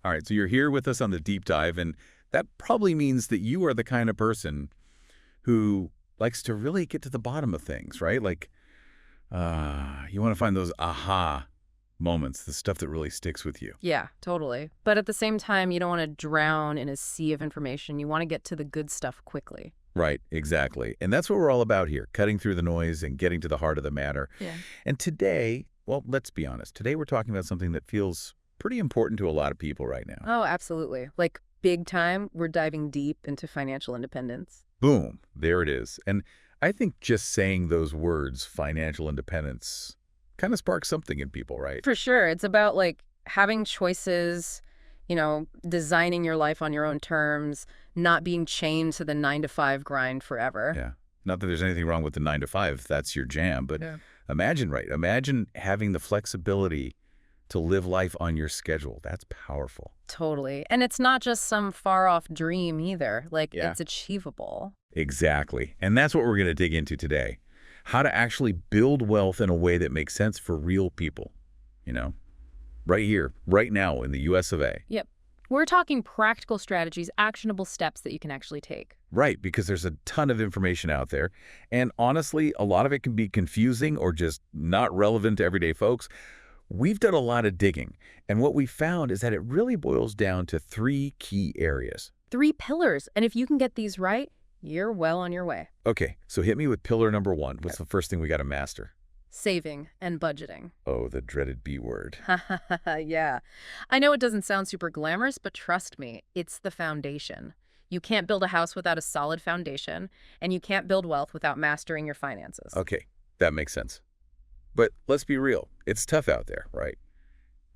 All right, so you're here with us on the deep dive, and that probably means that you are the kind of person who likes to really get to the bottom of things, right? Like, you want to find those aha moments, the stuff that really sticks with you. Yeah, totally. But at the same time, you don't want to drown in a sea of information. You want to get to the good stuff quickly. Right, exactly. And that's what we're all about here, cutting through the noise and getting to the heart of the matter. Yeah. And today, well, let's be honest. Today we're talking about something that feels pretty important to a lot of people right now. Oh, absolutely. Like big time, we're diving deep into financial independence. Boom, there it is. And I think just saying those words, financial independence, kind of sparks something in people, right? For sure. It's about like having choices, designing your life on your own terms, not being chained to the 9 to 5 grind forever. Yeah. Not that there's anything wrong with the 9 to 5 if that's your jam, but Yeah. imagine having the flexibility to live life on your schedule. That's powerful. Totally. And it's not just some far off dream either. Like Yeah. it's achievable. Exactly. And that's what we're going to dig into today. How to actually build wealth in a way that makes sense for real people, right here, right now in the US of A. Yep. We're talking practical strategies, actionable steps that you can actually take. Right, because there's a ton of information out there. And honestly, a lot of it can be confusing or just not relevant to everyday folks. We've done a lot of digging, and what we found is that it really boils down to 3 key areas. 3 pillars. And if you can get these right, you're well on your way. Okay, so hit me with pillar number 1. What's the first thing we got to master? Saving and budgeting. Oh, the dreaded B word. Yeah. I know it doesn't sound super glamorous, but trust me, it's the foundation. You can't build a house without a solid foundation, and you can't build wealth without mastering your finances. Okay, that makes sense. But let's be real. It's tough out there, right?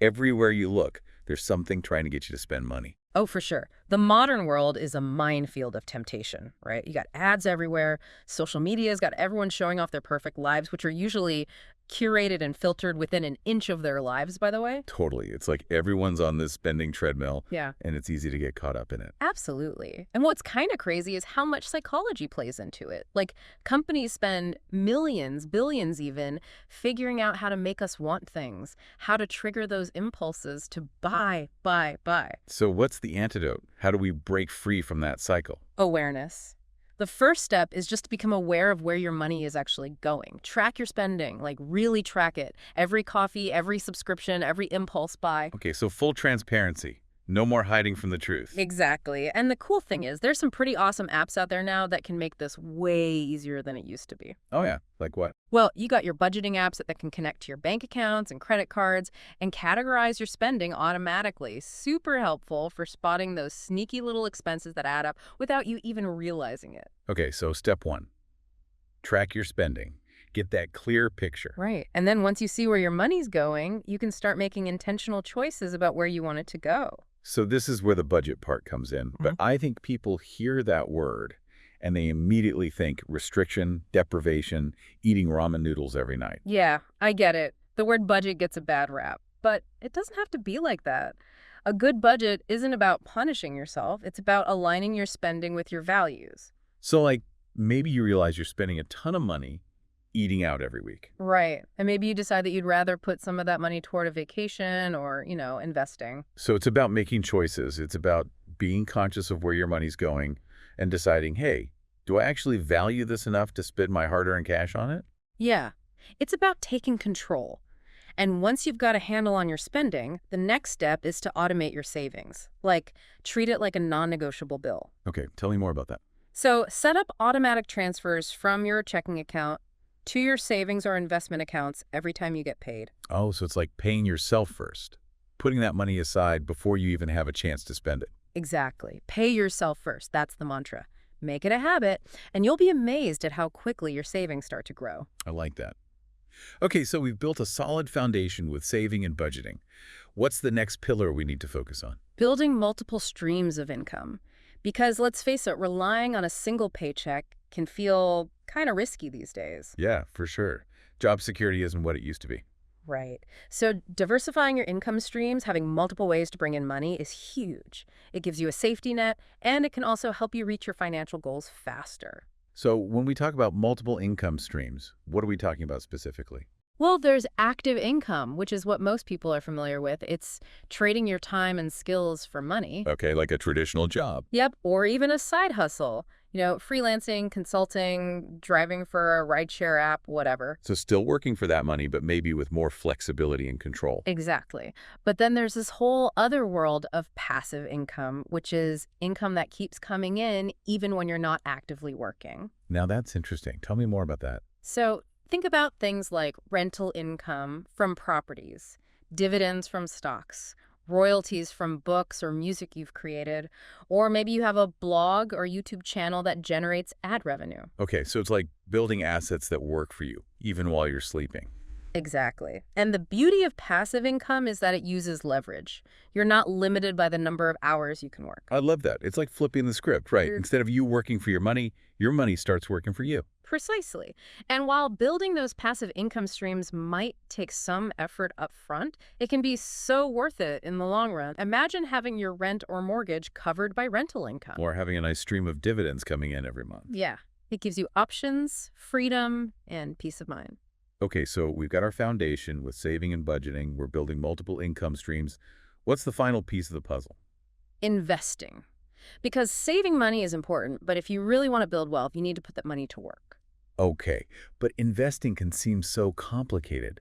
Everywhere you look, there's something trying to get you to spend money. Oh, for sure. The modern world is a minefield of temptation, right? You got ads everywhere. Social media's got everyone showing off their perfect lives, which are usually curated and filtered within an inch of their lives, by the way. Totally. It's like everyone's on this spending treadmill, Yeah. and it's easy to get caught up in it. Absolutely. And what's kind of crazy is how much psychology plays into it. Like, companies spend millions, billions even, figuring out how to make us want things, how to trigger those impulses to buy, buy, buy. So what's the antidote? How do we break free from that cycle? Awareness. The first step is just to become aware of where your money is actually going. Track your spending, like really track it. Every coffee, every subscription, every impulse buy. Okay, so full transparency. No more hiding from the truth. Exactly. And the cool thing is there's some pretty awesome apps out there now that can make this way easier than it used to be. Oh yeah, like what? Well, you got your budgeting apps that can connect to your bank accounts and credit cards and categorize your spending automatically. Super helpful for spotting those sneaky little expenses that add up without you even realizing it. Okay, so step 1. Track your spending. Get that clear picture. Right. And then once you see where your money's going, you can start making intentional choices about where you want it to go. So this is where the budget part comes in. But I think people hear that word and they immediately think restriction, deprivation, eating ramen noodles every night. Yeah, I get it. The word budget gets a bad rap, but it doesn't have to be like that. A good budget isn't about punishing yourself. It's about aligning your spending with your values. So like maybe you realize you're spending a ton of money eating out every week. Right. And maybe you decide that you'd rather put some of that money toward a vacation or, investing. So it's about making choices. It's about being conscious of where your money's going and deciding, hey, do I actually value this enough to spend my hard-earned cash on it? Yeah. It's about taking control. And once you've got a handle on your spending, the next step is to automate your savings. Like, treat it like a non-negotiable bill. Okay, tell me more about that. So set up automatic transfers from your checking account to your savings or investment accounts every time you get paid. Oh, so it's like paying yourself first, putting that money aside before you even have a chance to spend it. Exactly. Pay yourself first. That's the mantra. Make it a habit, and you'll be amazed at how quickly your savings start to grow. I like that. Okay, so we've built a solid foundation with saving and budgeting. What's the next pillar we need to focus on? Building multiple streams of income. Because let's face it, relying on a single paycheck can feel kind of risky these days. Yeah, for sure. Job security isn't what it used to be. Right. So diversifying your income streams, having multiple ways to bring in money is huge. It gives you a safety net, and it can also help you reach your financial goals faster. So when we talk about multiple income streams, what are we talking about specifically? Well, there's active income, which is what most people are familiar with. It's trading your time and skills for money. Okay, like a traditional job. Yep, or even a side hustle. Freelancing, consulting, driving for a rideshare app, whatever. So still working for that money, but maybe with more flexibility and control. Exactly. But then there's this whole other world of passive income, which is income that keeps coming in even when you're not actively working. Now that's interesting. Tell me more about that. So think about things like rental income from properties, dividends from stocks, royalties from books or music you've created, or maybe you have a blog or YouTube channel that generates ad revenue. Okay, so it's like building assets that work for you, even while you're sleeping. Exactly. And the beauty of passive income is that it uses leverage. You're not limited by the number of hours you can work. I love that. It's like flipping the script, right? Instead of you working for your money starts working for you. Precisely. And while building those passive income streams might take some effort up front, it can be so worth it in the long run. Imagine having your rent or mortgage covered by rental income. Or having a nice stream of dividends coming in every month. Yeah. It gives you options, freedom, and peace of mind. Okay, so we've got our foundation with saving and budgeting. We're building multiple income streams. What's the final piece of the puzzle? Investing. Because saving money is important, but if you really want to build wealth, you need to put that money to work. Okay, but investing can seem so complicated.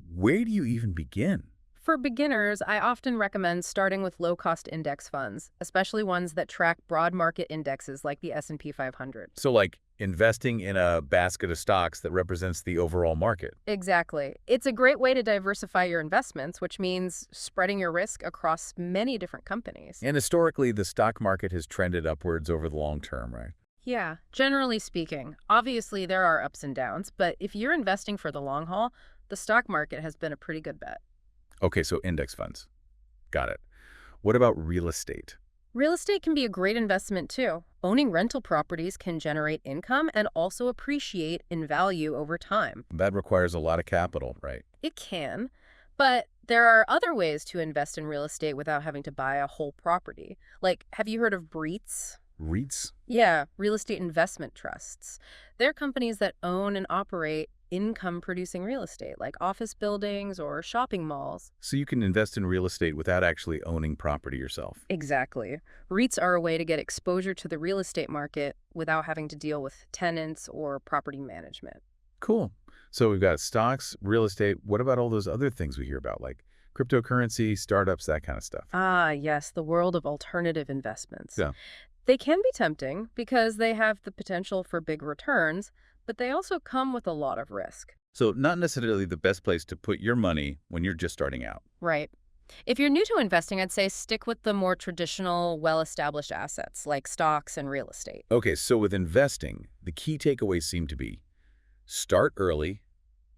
Where do you even begin? For beginners, I often recommend starting with low-cost index funds, especially ones that track broad market indexes like the S&P 500. So like investing in a basket of stocks that represents the overall market. Exactly. It's a great way to diversify your investments, which means spreading your risk across many different companies. And historically, the stock market has trended upwards over the long term, right? Yeah, generally speaking. Obviously, there are ups and downs, but if you're investing for the long haul, the stock market has been a pretty good bet. Okay, so index funds. Got it. What about real estate? Real estate can be a great investment too. Owning rental properties can generate income and also appreciate in value over time. That requires a lot of capital, right? It can, but there are other ways to invest in real estate without having to buy a whole property. Like, have you heard of REITs? REITs? Yeah, real estate investment trusts. They're companies that own and operate income-producing real estate, like office buildings or shopping malls. So you can invest in real estate without actually owning property yourself. Exactly. REITs are a way to get exposure to the real estate market without having to deal with tenants or property management. Cool. So we've got stocks, real estate. What about all those other things we hear about, like cryptocurrency, startups, that kind of stuff? Ah, yes, the world of alternative investments. Yeah. They can be tempting because they have the potential for big returns, but they also come with a lot of risk. So not necessarily the best place to put your money when you're just starting out. Right. If you're new to investing, I'd say stick with the more traditional, well-established assets like stocks and real estate. Okay, so with investing, the key takeaways seem to be start early,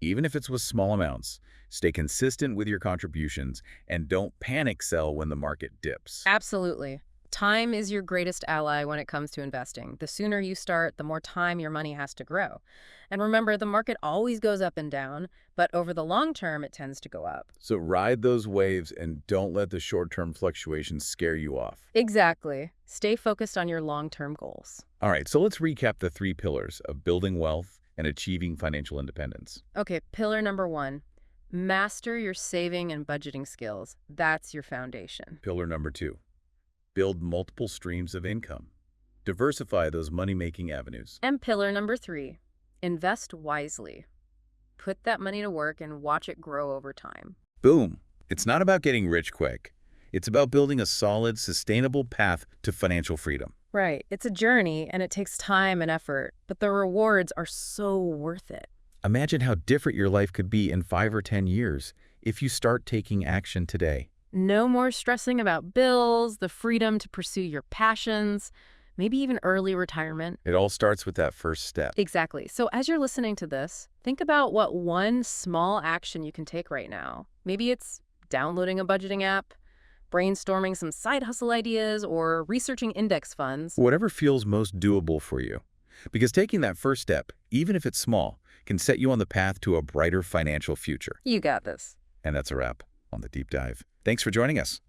even if it's with small amounts, stay consistent with your contributions, and don't panic sell when the market dips. Absolutely. Time is your greatest ally when it comes to investing. The sooner you start, the more time your money has to grow. And remember, the market always goes up and down, but over the long term, it tends to go up. So ride those waves and don't let the short-term fluctuations scare you off. Exactly. Stay focused on your long-term goals. All right, so let's recap the 3 pillars of building wealth and achieving financial independence. Okay, pillar number 1, master your saving and budgeting skills. That's your foundation. Pillar number 2, build multiple streams of income. Diversify those money-making avenues. And pillar number 3, invest wisely. Put that money to work and watch it grow over time. Boom. It's not about getting rich quick. It's about building a solid, sustainable path to financial freedom. Right. It's a journey and it takes time and effort, but the rewards are so worth it. Imagine how different your life could be in 5 or 10 years if you start taking action today. No more stressing about bills, the freedom to pursue your passions, maybe even early retirement. It all starts with that first step. Exactly. So as you're listening to this, think about what one small action you can take right now. Maybe it's downloading a budgeting app, brainstorming some side hustle ideas, or researching index funds. Whatever feels most doable for you. Because taking that first step, even if it's small, can set you on the path to a brighter financial future. You got this. And that's a wrap on the deep dive. Thanks for joining us.